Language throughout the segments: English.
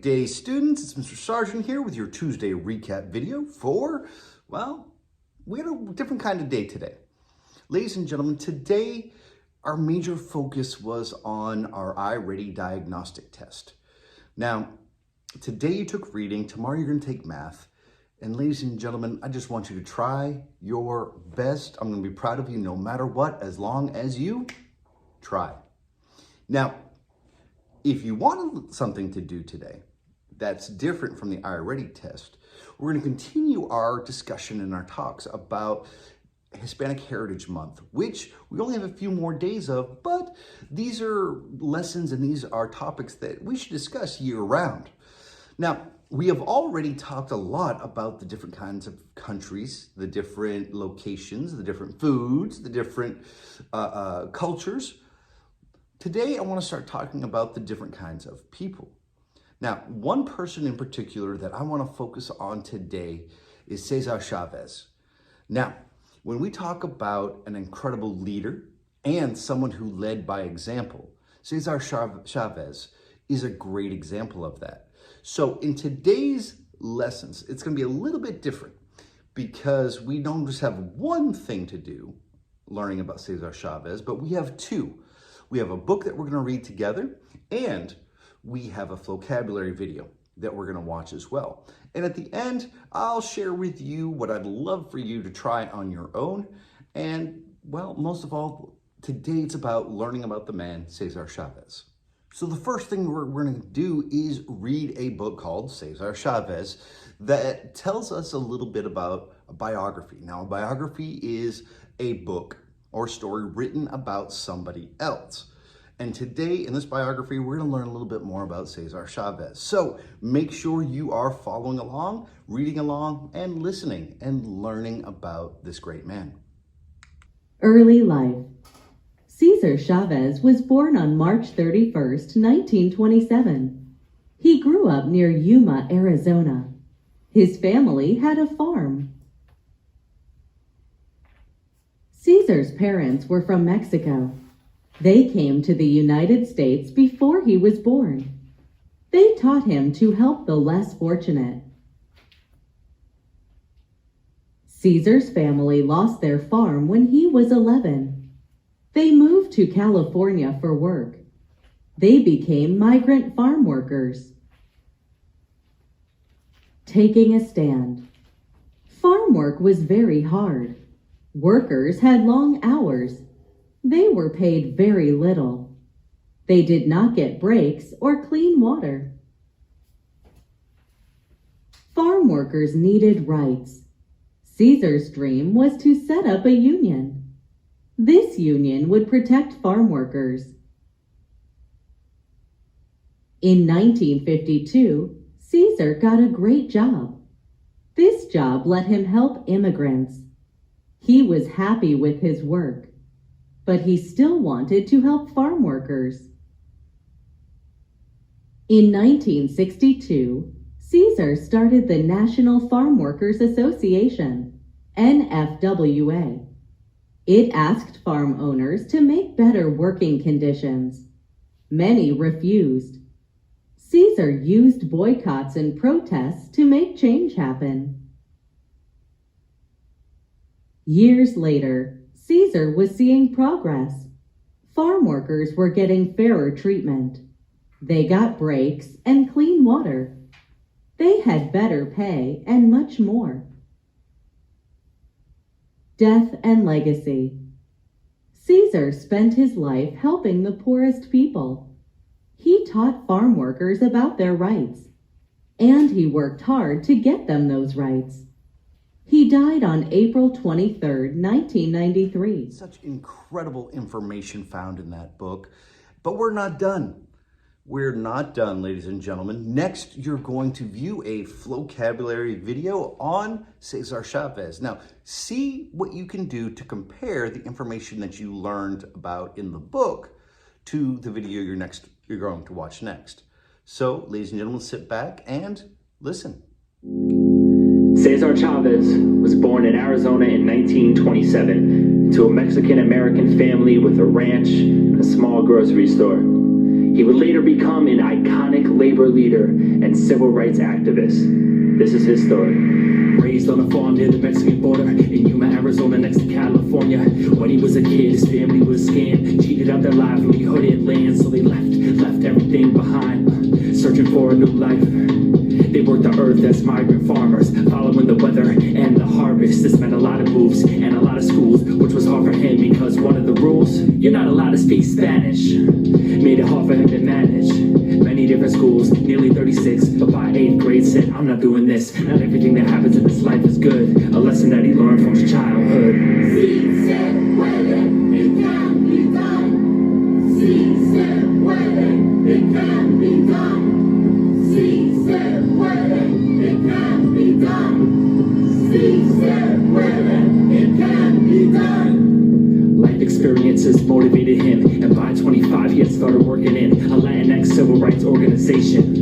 day, students. It's Mr. Sargent here with your Tuesday recap video for, well, we had a different kind of day today. Ladies and gentlemen, today our major focus was on our iReady diagnostic test. Now, today you took reading, tomorrow you're going to take math. And ladies and gentlemen, I just want you to try your best. I'm going to be proud of you no matter what, as long as you try. Now, if you want something to do today that's different from the iReady test, we're going to continue our discussion and our talks about Hispanic Heritage Month, which we only have a few more days of, but these are lessons and these are topics that we should discuss year-round. Now, we have already talked a lot about the different kinds of countries, the different locations, the different foods, the different cultures. Today, I want to start talking about the different kinds of people. Now, one person in particular that I want to focus on today is Cesar Chavez. Now, when we talk about an incredible leader and someone who led by example, Cesar Chavez is a great example of that. So in today's lessons, it's going to be a little bit different because we don't just have one thing to do learning about Cesar Chavez, but we have two. We have a book that we're going to read together, and we have a vocabulary video that we're going to watch as well. And at the end, I'll share with you what I'd love for you to try on your own. And, well, most of all, today it's about learning about the man, Cesar Chavez. So the first thing we're going to do is read a book called Cesar Chavez that tells us a little bit about a biography. Now, a biography is a book or story written about somebody else. And today in this biography, we're going to learn a little bit more about Cesar Chavez. So make sure you are following along, reading along, and listening and learning about this great man. Early life. Cesar Chavez was born on March 31st, 1927. He grew up near Yuma, Arizona. His family had a farm. Cesar's parents were from Mexico. They came to the United States before he was born. They taught him to help the less fortunate. Cesar's family lost their farm when he was 11. They moved to California for work. They became migrant farm workers. Taking a stand. Farm work was very hard. Workers had long hours. They were paid very little. They did not get breaks or clean water. Farm workers needed rights. Cesar's dream was to set up a union. This union would protect farm workers. In 1952, Cesar got a great job. This job let him help immigrants. He was happy with his work, but he still wanted to help farm workers. In 1962, Cesar started the National Farm Workers Association, NFWA. It asked farm owners to make better working conditions. Many refused. Cesar used boycotts and protests to make change happen. Years later, Cesar was seeing progress. Farm workers were getting fairer treatment. They got breaks and clean water. They had better pay and much more. Death and legacy. Cesar spent his life helping the poorest people. He taught farm workers about their rights, and he worked hard to get them those rights. He died on April 23, 1993. Such incredible information found in that book, but we're not done. We're not done, ladies and gentlemen. Next, you're going to view a vocabulary video on Cesar Chavez. Now, see what you can do to compare the information that you learned about in the book to the video you're going to watch next. So, ladies and gentlemen, sit back and listen. Cesar Chavez was born in Arizona in 1927 to a Mexican-American family with a ranch and a small grocery store. He would later become an iconic labor leader and civil rights activist. This is his story. Raised on a farm near the Mexican border in Yuma, Arizona, next to California. When he was a kid, his family was scammed, cheated out their livelihood and land, so they left everything behind, searching for a new life. They worked the earth as migrant farmers, following the weather and the harvest. This meant a lot of moves and a lot of schools, which was hard for him because one of the rules, you're not allowed to speak Spanish, made it hard for him to manage. Many different schools, nearly 36, but by 8th grade said, I'm not doing this. Not everything that happens in this life is good. A lesson that he learned from his childhood. Si se puede, it can be done. Si se puede, it can be done. Si se puede, it can be done. Si se puede, it can be done. Life experiences motivated him, and by 25 he had started working in a Latinx civil rights organization,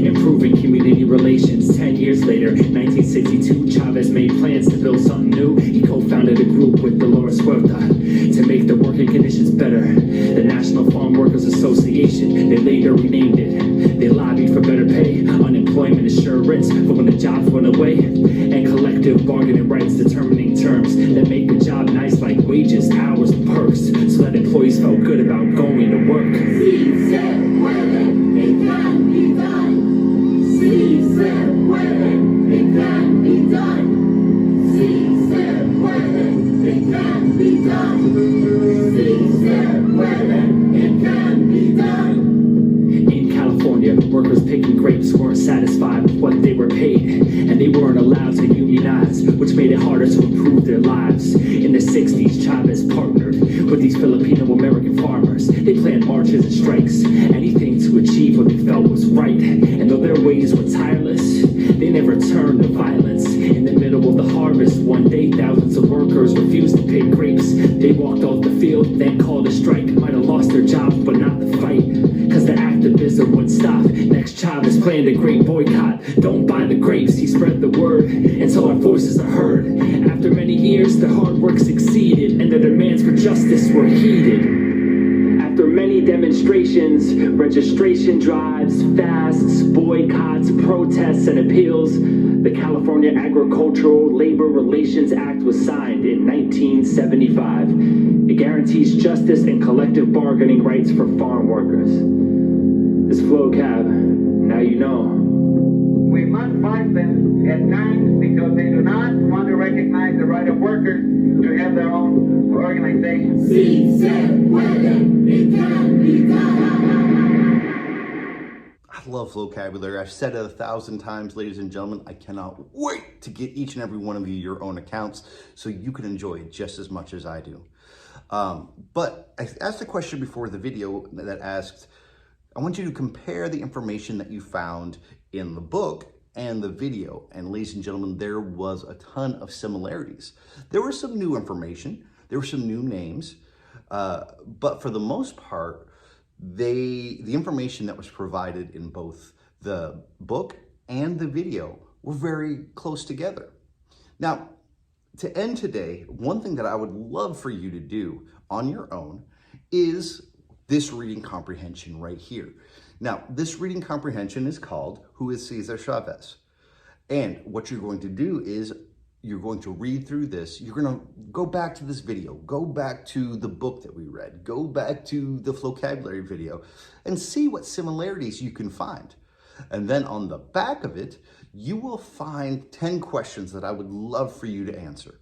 improving community relations. 10 years later, 1962, Chavez made plans to build something new. He co-founded a group with Dolores Huerta to make the working conditions better. The National Farm Workers Association, they later renamed it. They lobbied for better pay, unemployment insurance for when the jobs went away, and collective bargaining rights, determining terms that make the job nice, like wages, hours, and perks, so that employees felt good about going to work. Si se puede, it can be done. Si se puede, it can be done. Si se puede, it can be done. Si se puede, it can be done. In California, workers picking grapes weren't satisfied with what they were paid, and they weren't allowed to unionize, which made it harder to improve their lives. In the 60s, Chavez partnered with these Filipino-American farmers. They planned marches and strikes, anything to achieve what they felt was right. And though their ways were tireless, they never turned to violence. In the middle of the harvest, one day, thousands of workers refused to pick grapes. They walked off the field, then called a strike. Might have lost their jobs, but not the fight, cause the activism would stop. Next, Chavez planned a great boycott. Don't buy the grapes, he spread the word until our voices are heard. After many years, their hard work succeeded, and their demands for justice were heeded. After many demonstrations, registration drives, fasts, boycotts, protests, and appeals, the California Agricultural Labor Relations Act was signed in 1975. It guarantees justice and collective bargaining rights for farm workers. This Flow Cab, now you know. We must fight them at times because they do not want to recognize the right of workers to have their own organization. Si se puede, it can be done. I love vocabulary. I've said it 1,000 times, ladies and gentlemen. I cannot wait to get each and every one of you your own accounts so you can enjoy it just as much as I do. But I asked a question before the video that asked, I want you to compare the information that you found in the book and the video. And ladies and gentlemen, there was a ton of similarities. There was some new information, there were some new names, but for the most part, the information that was provided in both the book and the video were very close together. Now, to end today, one thing that I would love for you to do on your own is this reading comprehension right here. Now, this reading comprehension is called Who is Cesar Chavez? And what you're going to do is you're going to read through this. You're going to go back to this video, go back to the book that we read, go back to the vocabulary video and see what similarities you can find. And then on the back of it, you will find 10 questions that I would love for you to answer.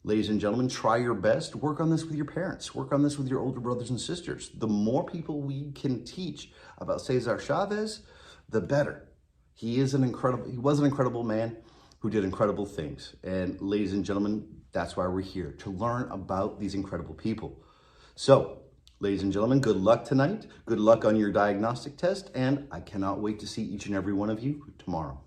Ladies and gentlemen, try your best. Work on this with your parents. Work on this with your older brothers and sisters. The more people we can teach about Cesar Chavez, the better. He was an incredible man who did incredible things. And ladies and gentlemen, that's why we're here, to learn about these incredible people. So, ladies and gentlemen, good luck tonight. Good luck on your diagnostic test. And I cannot wait to see each and every one of you tomorrow.